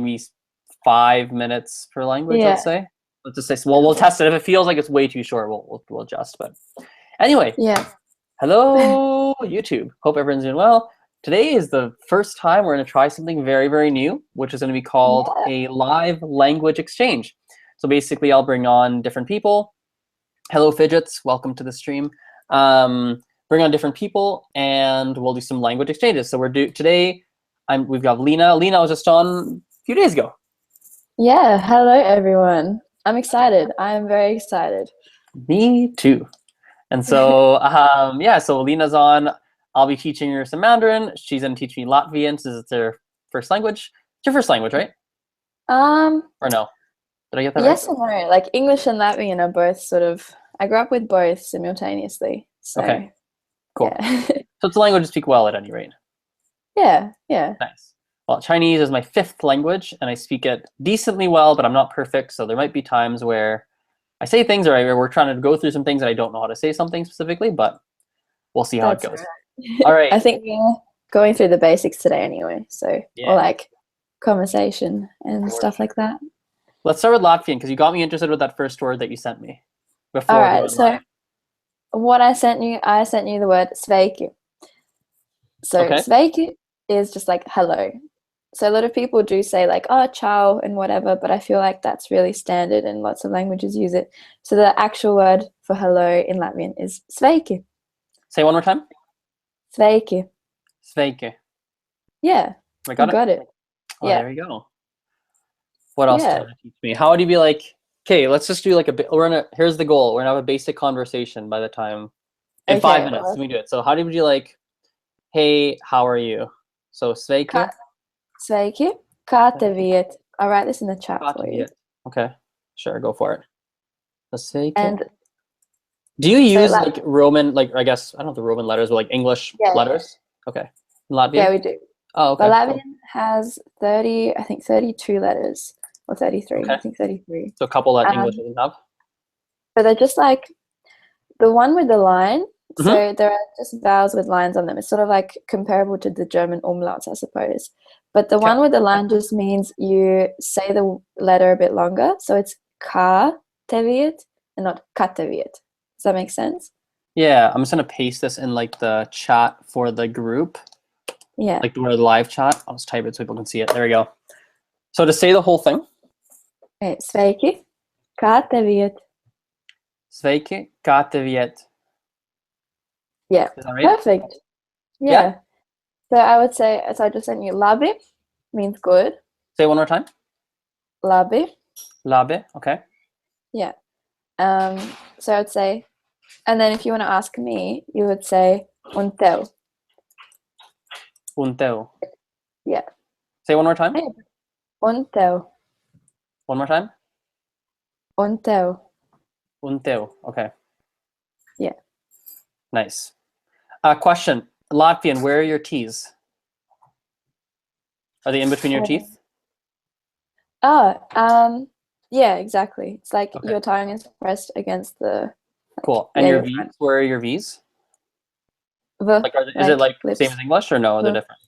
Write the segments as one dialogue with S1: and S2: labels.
S1: maybe 5 minutes per language,
S2: Yeah.
S1: let's say. Let's just say, well, we'll test it. If it feels like it's way too short, we'll adjust. But anyway,
S2: Yeah.
S1: hello, YouTube. Hope everyone's doing well. Today is the first time we're going to try something very, very new, which is going to be called a live language exchange. So basically, I'll bring on different people. Hello, Fidgets. Welcome to the stream. Bring on different people, and we'll do some language exchanges. So today. We've got Lina. Lina was just on a few days ago.
S2: Yeah. Hello, everyone. I'm excited. I'm very excited.
S1: Me too. And so, yeah, so Lina's on. I'll be teaching her some Mandarin. She's going to teach me Latvian since it's her first language. It's your first language, right? Or no? Did I get that right?
S2: Yes and no. Like English and Latvian are both sort of, I grew up with both simultaneously. So,
S1: okay, cool.
S2: Yeah.
S1: So it's a language you speak well at any rate.
S2: Yeah, yeah.
S1: Nice. Well, Chinese is my 5th language, and I speak it decently well, but I'm not perfect. So there might be times where I say things, or we're trying to go through some things, and I don't know how to say something specifically, but we'll see how it goes.
S2: Right.
S1: All right.
S2: I think we're going through the basics today anyway. So, or like conversation and stuff like that.
S1: Let's start with Latvian, because you got me interested with that first word that you sent me before.
S2: All right. So what I sent you the word sveiki. So sveiki is just like hello. So a lot of people do say like, oh, ciao and whatever, but I feel like that's really standard and lots of languages use it. So the actual word for hello in Latvian is sveiki.
S1: Say one more time.
S2: Sveiki.
S1: Sveiki.
S2: Yeah.
S1: I got
S2: it.
S1: Oh, yeah. There you go. What else do you want to teach me? How would you be like, okay, let's just do like here's the goal. We're gonna have a basic conversation by the time in 5 minutes. Let me do it. So how would you like, hey, how are you? So sveiki.
S2: Sveiki. Kā tev iet? I'll write this in the chat for you.
S1: Okay, sure, go for it. Sveiki.
S2: And
S1: do you use like Roman, like I guess I don't know the Roman letters, but like English letters? Okay. In Latvian?
S2: Yeah, we do.
S1: Oh, okay.
S2: But Latvian has 32 letters. Or 33, I think 33.
S1: So a couple that English doesn't have?
S2: But they're just like, the one with the line, so there are just vowels with lines on them. It's sort of like comparable to the German umlauts, I suppose. But the one with the line just means you say the letter a bit longer. So it's kā tev iet and not kā tev iet. Does that make sense?
S1: Yeah, I'm just going to paste this in like the chat for the group.
S2: Yeah.
S1: Like the live chat. I'll just type it so people can see it. There we go. So to say the whole thing.
S2: Okay, sveiki, kā tev iet?
S1: Sveiki, kā tev iet?
S2: Yeah,
S1: is that right?
S2: Perfect. Yeah. So I would say, so I just sent you labi, means good.
S1: Say one more time.
S2: Labi.
S1: Labi, okay.
S2: Yeah. So I would say, and then if you want to ask me, you would say un tev.
S1: Un tev.
S2: Yeah.
S1: Say one more time.
S2: Un tev.
S1: One more time.
S2: Un tev.
S1: Un tev. Okay.
S2: Yeah.
S1: Nice. Question. Latvian, where are your T's? Are they in between your teeth?
S2: Oh, yeah, exactly. It's like your tongue is pressed against the.
S1: Cool. And your V's? Where are your V's? Like, is it like lips. Same as English or no? Are they different?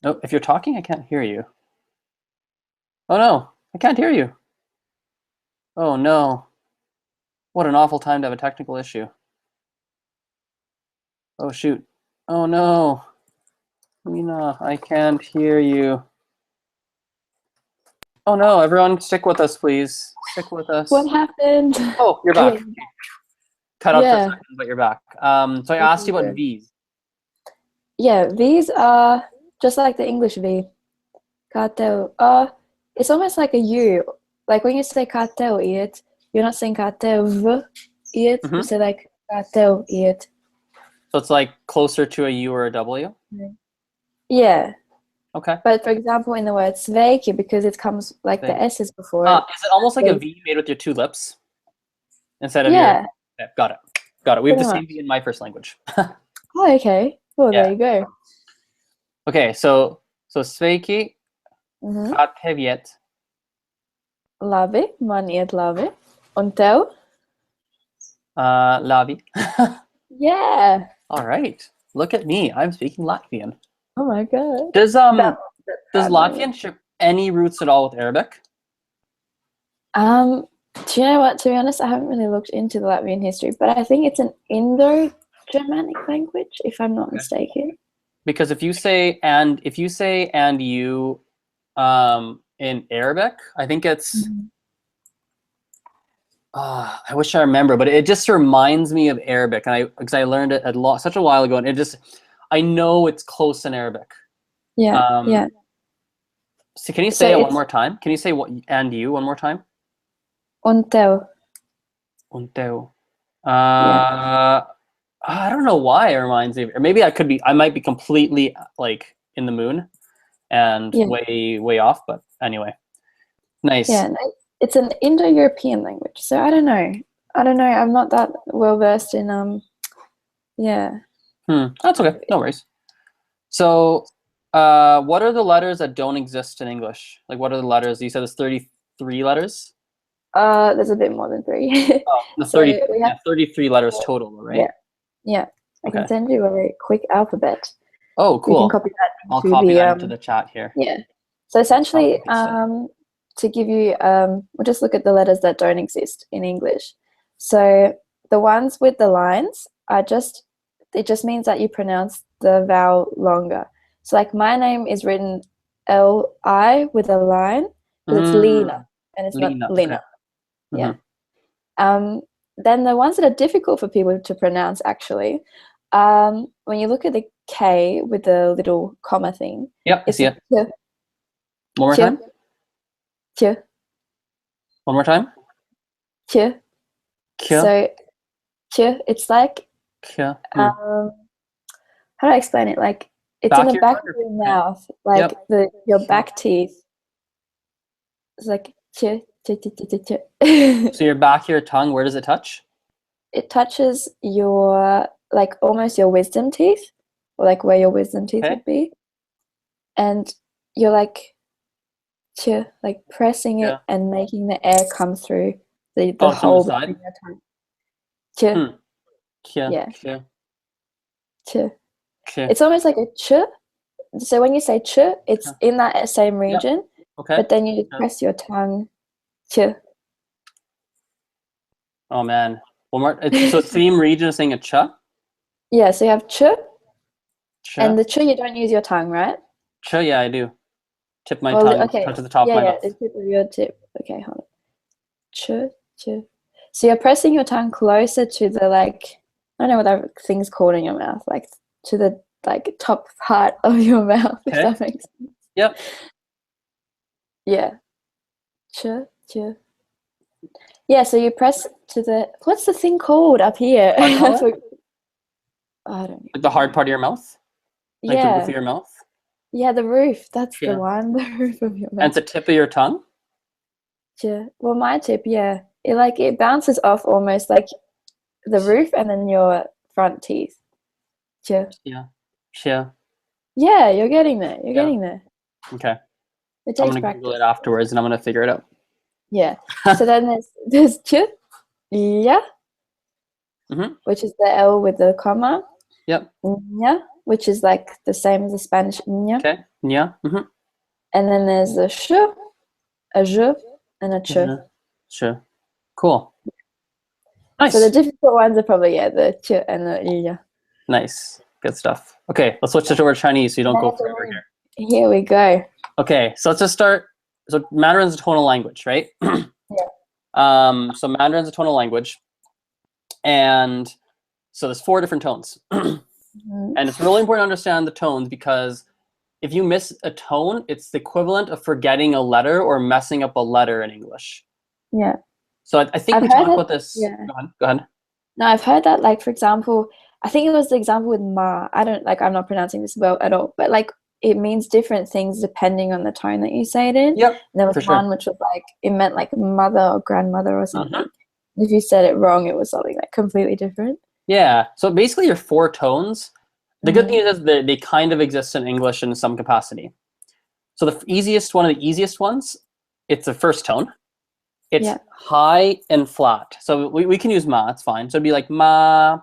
S1: No, if you're talking, I can't hear you. Oh no, I can't hear you. Oh no. What an awful time to have a technical issue. Oh shoot. Oh no. Lina, I can't hear you. Oh no, everyone stick with us, please. Stick with us.
S2: What happened?
S1: Oh, you're back. Cut out for a second, but you're back. So I asked you about V's.
S2: Yeah, V's are just like the English V. Kā tev. It's almost like a U. Like when you say kā tev iet, you're not saying kā tev iet. You say like kā tev iet.
S1: So it's like closer to a U or a W?
S2: Yeah.
S1: Okay.
S2: But for example, in the word sveiki, because it comes like the S's before.
S1: Is it almost like a V made with your 2 lips? Instead of your... Okay, got it. Got it. We have the same V in my first language.
S2: Oh, okay. Well, there you go.
S1: Okay, so sveiki, kā tev iet?
S2: Labi, man iet labi. Un tev?
S1: Labi.
S2: Yeah.
S1: All right. Look at me. I'm speaking Latvian.
S2: Oh my god.
S1: Does
S2: That,
S1: does Latvian share any roots at all with Arabic?
S2: Do you know what? To be honest, I haven't really looked into the Latvian history, but I think it's an Indo-Germanic language, if I'm not mistaken.
S1: Because if you say and you in Arabic, I think it's I wish I remember, but it just reminds me of Arabic, and because I learned it such a while ago, and I know it's close in Arabic.
S2: Yeah, yeah.
S1: So can you say it one more time? Can you say what and you one more time?
S2: Unteu.
S1: Unteu.
S2: Yeah.
S1: I don't know why it reminds me, or maybe I might be completely like in the moon and way off, but anyway. Nice.
S2: Yeah, it's an Indo-European language, so I don't know. I'm not that well versed in yeah.
S1: That's okay. No worries. So, what are the letters that don't exist in English? Like, what are the letters? You said there's 33 letters?
S2: There's a bit more than 3.
S1: Oh, the 30, we have 33 letters total, right?
S2: Yeah. I can send you a quick alphabet.
S1: Oh, cool.
S2: You can copy that
S1: I'll copy that into the chat here.
S2: Yeah. So essentially, to give you, we'll just look at the letters that don't exist in English. So the ones with the lines it just means that you pronounce the vowel longer. So like my name is written L-I with a line, but it's Lena, and it's not Lina. Okay. Yeah. Then the ones that are difficult for people to pronounce, actually, when you look at the K with the little comma thing.
S1: Yep, I see it. One more time.
S2: One
S1: more time.
S2: So, it's like. How do I explain it? Like it's in the back of your mouth, like your back teeth. It's like.
S1: So your back of your tongue, where does it touch?
S2: It touches your almost your wisdom teeth, or like where your wisdom teeth would be, and you're like pressing it and making the air come through the hole between your tongue. It's almost like a ch. So when you say ch, it's in that same region, but then you just press your tongue. Ch.
S1: Oh man, one more. So same region as saying a ch.
S2: Yeah, so you have ch, and the ch you don't use your tongue, right?
S1: Ch, yeah, I do. Tip my tongue to the top of my mouth.
S2: Yeah, the tip of your tip. Okay, hold on. Ch. So you're pressing your tongue closer to the I don't know what that thing's called in your mouth, to the top part of your mouth. If that makes sense.
S1: Yep.
S2: Yeah. Ch. Yeah, so you press to the what's the thing called up here? I don't know.
S1: Like the hard part of your mouth? Like the roof of your mouth?
S2: Yeah, the roof. That's the one. The roof of your mouth.
S1: And it's the tip of your tongue?
S2: Yeah. Well, my tip, yeah. It bounces off almost like the roof and then your front teeth. Yeah. Yeah, you're getting there. You're getting there.
S1: Okay.
S2: It takes
S1: I'm gonna
S2: practice.
S1: Google it afterwards and I'm gonna figure it out.
S2: Yeah. So then there's ch, yeah, which is the L with the comma.
S1: Yep.
S2: Yeah, which is like the same as the Spanish ñ.
S1: Okay. Yeah.
S2: And then there's a sh, a j, and a ch.
S1: Sure. Cool. Nice.
S2: So the difficult ones are probably the ch and the yeah.
S1: Nice. Good stuff. Okay, let's switch it over to Chinese so you don't go forever here.
S2: Here we go.
S1: Okay, so let's just start. So Mandarin's a tonal language, right?
S2: Yeah.
S1: So Mandarin's a tonal language, and so there's 4 different tones, and it's really important to understand the tones because if you miss a tone, it's the equivalent of forgetting a letter or messing up a letter in English.
S2: Yeah.
S1: So I think we talked about this.
S2: Yeah.
S1: Go ahead.
S2: No, I've heard that. For example, I think it was the example with ma. I'm not pronouncing this well at all, but it means different things depending on the tone that you say it in.
S1: Yep.
S2: And there was one which was it meant mother or grandmother or something. If you said it wrong, it was something completely different. Yeah.
S1: So basically, your 4 tones. The good thing is they kind of exist in English in some capacity. So one of the easiest ones, it's the first tone. It's high and flat. So we can use ma. It's fine. So it'd be like ma.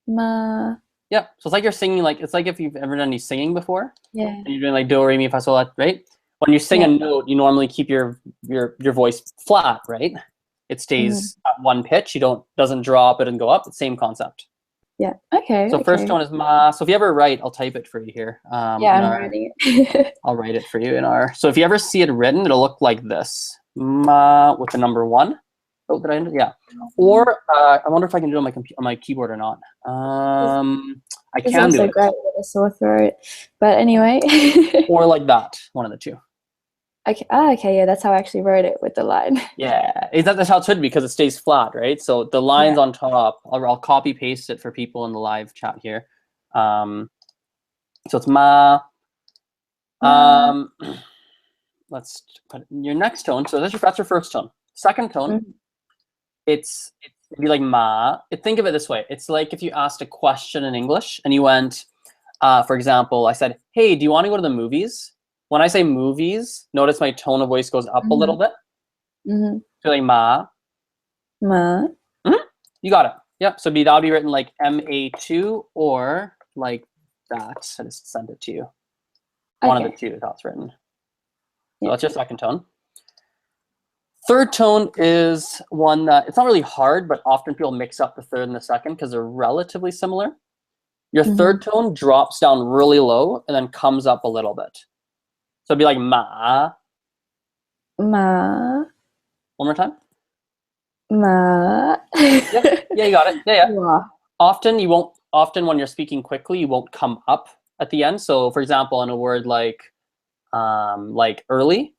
S2: Ma.
S1: Yeah. So it's like you're singing, like it's like if you've ever done any singing before,
S2: Yeah.
S1: and you're doing like do, re, mi, fa, sol, la, right? When you sing a note, you normally keep your voice flat, right? It stays at one pitch. You doesn't drop it and go up. It's same concept.
S2: Yeah. Okay.
S1: So first
S2: Okay.
S1: tone is ma. So if you ever write, I'll type it for you here.
S2: Yeah, I'm writing it.
S1: I'll write it for you in our. So if you ever see it written, it'll look like this: ma with the number 1. Oh, did I? Yeah. Or I wonder if I can do it on my keyboard or not. I
S2: This
S1: can do
S2: also
S1: it.
S2: great with a sore throat, but anyway.
S1: Or like that, one of the two.
S2: Okay. Ah, okay. Yeah, that's how I actually wrote it with the line.
S1: Yeah, that's how it should be because it stays flat, right? So the lines on top, I'll copy paste it for people in the live chat here. So it's ma. Let's put your next tone. So that's your first tone. Second tone, it'd be like ma. Think of it this way. It's like if you asked a question in English and you went, for example, I said, "Hey, do you want to go to the movies?" When I say movies, notice my tone of voice goes up a little bit. So like ma.
S2: Ma.
S1: You got it. Yep. So that'll be written like MA2 or like that. I just sent it to you. One of the two is how it's written. So that's your second tone. Third tone is one that it's not really hard, but often people mix up the third and the second because they're relatively similar. Your third tone drops down really low and then comes up a little bit. So it'd be like ma.
S2: Ma.
S1: One more time.
S2: Ma.
S1: Yeah, you got it. Yeah.
S2: Wow.
S1: Often when you're speaking quickly, you won't come up at the end. So for example, in a word like early,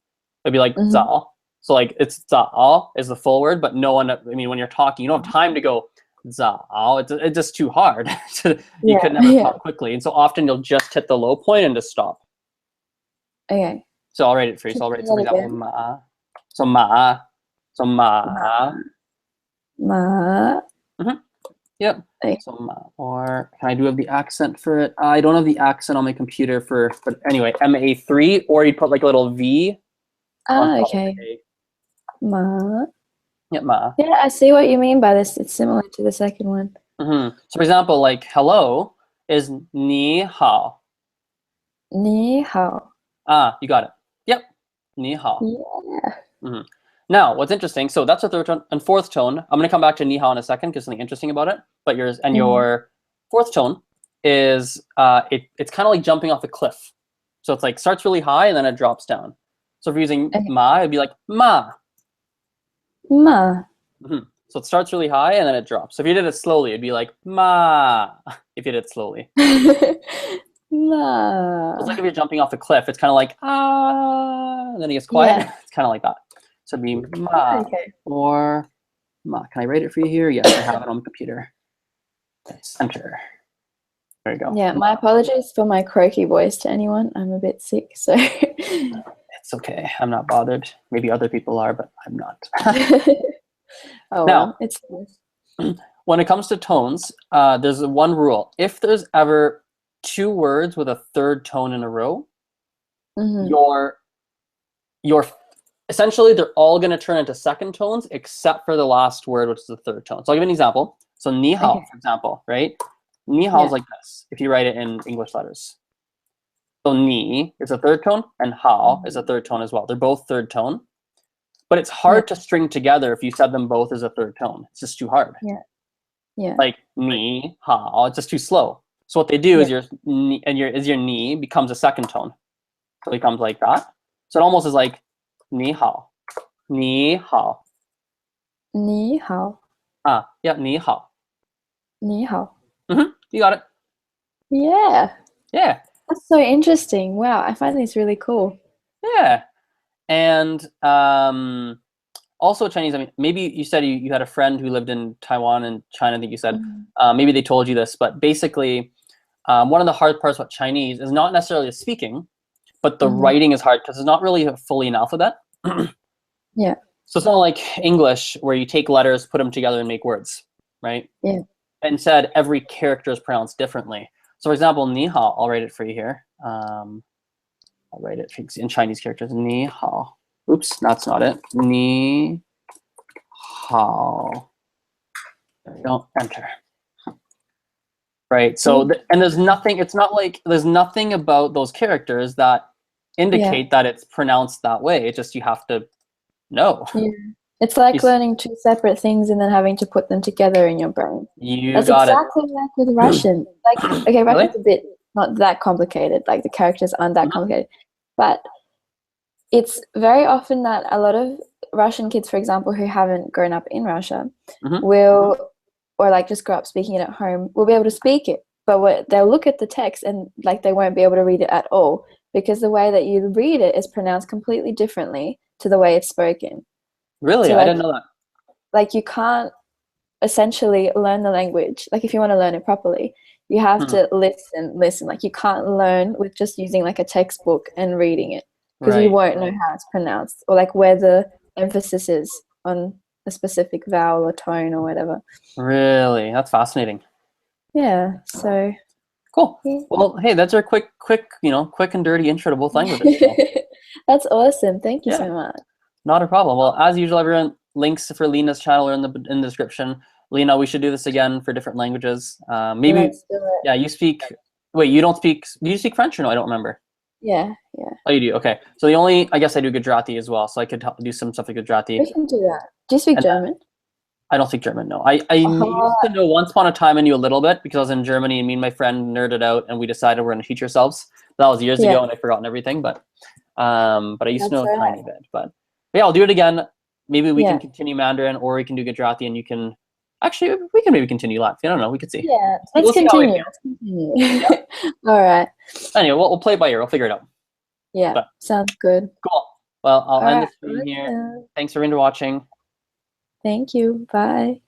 S1: it'd be like za. So like it's za is the full word, but no one. I mean, when you're talking, you don't have time to go za. It's just too hard. You could never talk quickly, and so often you'll just hit the low point and just stop.
S2: Okay.
S1: So I'll write it for you. So I'll write, for example, ma. So ma. So ma.
S2: Ma.
S1: Yep. So ma. Or can I do have the accent for it? I don't have the accent on my computer but anyway, MA3, or you'd put like a little V.
S2: Okay. Ma.
S1: Yeah, ma.
S2: Yeah, I see what you mean by this. It's similar to the second one.
S1: So for example, like hello is ni hao.
S2: Ni hao.
S1: You got it. Yep. Ni hao.
S2: Yeah.
S1: Now, what's interesting, so that's the third tone and fourth tone. I'm going to come back to ni hao in a second because something interesting about it. But your fourth tone is it's kind of like jumping off a cliff. So it's like starts really high and then it drops down. So if you're using ma, it'd be like ma.
S2: Ma.
S1: So it starts really high and then it drops. So if you did it slowly, it'd be like ma. If you did it slowly.
S2: Ma.
S1: So it's like if you're jumping off a cliff, it's kind of like and then it gets quiet. Yeah. It's kind of like that. So it'd be ma or ma. Can I write it for you here? Yes, I have it on the computer. Enter. There you go.
S2: Yeah, my apologies for my croaky voice to anyone. I'm a bit sick, so.
S1: It's okay. I'm not bothered. Maybe other people are, but I'm not.
S2: Oh,
S1: now,
S2: well, it's
S1: when it comes to tones, there's one rule. If there's ever 2 words with a third tone in a row, your essentially they're all going to turn into second tones except for the last word, which is the third tone. So I'll give you an example. So ni hao, for example, right? Ni hao is like this if you write it in English letters. So ni is a third tone and hao is a third tone as well. They're both third tone. But it's hard to string together if you said them both as a third tone. It's just too hard.
S2: Yeah.
S1: Like ni, hao, it's just too slow. So what they do is your ni becomes a second tone. So it becomes like that. So it almost is like ni hao. Ni hao.
S2: Ni hao.
S1: Yeah, ni hao.
S2: Ni hao.
S1: You got it.
S2: Yeah.
S1: Yeah.
S2: That's so interesting. Wow, I find this really cool.
S1: Yeah. And also Chinese, I mean, maybe you said you had a friend who lived in Taiwan and China, I think you said. Maybe they told you this, but basically one of the hard parts about Chinese is not necessarily the speaking, but the writing is hard because it's not really fully an alphabet.
S2: Yeah.
S1: So it's not like English where you take letters, put them together and make words, right?
S2: Yeah.
S1: Instead, every character is pronounced differently. So for example, ni hao, I'll write it for you here. I'll write it in Chinese characters. Ni hao. Oops, that's not it. Ni hao. There we go. Enter. right? So, and there's nothing, it's not like, there's nothing about those characters that indicate that it's pronounced that way. It's just, you have to know.
S2: Yeah. It's like learning two separate things and then having to put them together in your brain.
S1: You
S2: That's exactly like with Russian. Like, okay, Russian's a bit not that complicated. Like the characters aren't that complicated, but it's very often that a lot of Russian kids, for example, who haven't grown up in Russia, will, or like just grow up speaking it at home, will be able to speak it, but they'll look at the text and like they won't be able to read it at all because the way that you read it is pronounced completely differently to the way it's spoken.
S1: Really?
S2: So,
S1: I didn't know that.
S2: Like you can't essentially learn the language. Like if you want to learn it properly, you have to listen. Like you can't learn with just using like a textbook and reading it because you won't know how it's pronounced or like where the emphasis is on a specific vowel or tone or whatever.
S1: Really? That's fascinating.
S2: Yeah, so
S1: cool. Well, hey, that's our quick and dirty intro to both languages. So.
S2: That's awesome. Thank you so much.
S1: Not a problem. Well, as usual, everyone, links for Lina's channel are in the description. Lina, we should do this again for different languages. Maybe.
S2: Let's do it.
S1: Yeah, you speak. Wait, you don't speak. Do you speak French or no? I don't remember.
S2: Yeah.
S1: Oh, you do. Okay. So I guess I do Gujarati as well. So I could do some stuff with Gujarati.
S2: We can do that. Do you speak German?
S1: I don't speak German. No, I used to know once upon a time. I knew a little bit because I was in Germany and me and my friend nerded out and we decided we're going to teach ourselves. That was years ago and I've forgotten everything. But I used to know a tiny bit. But yeah, I'll do it again. Maybe we can continue Mandarin, or we can do Gujarati, and you can. Actually, we can maybe continue Latvian. I don't know. We could see.
S2: Yeah, let's continue. All right.
S1: Anyway, we'll play it by ear. We'll figure it out.
S2: Yeah, sounds good.
S1: Cool. Well, I'll end the stream here. Thanks for watching.
S2: Thank you. Bye.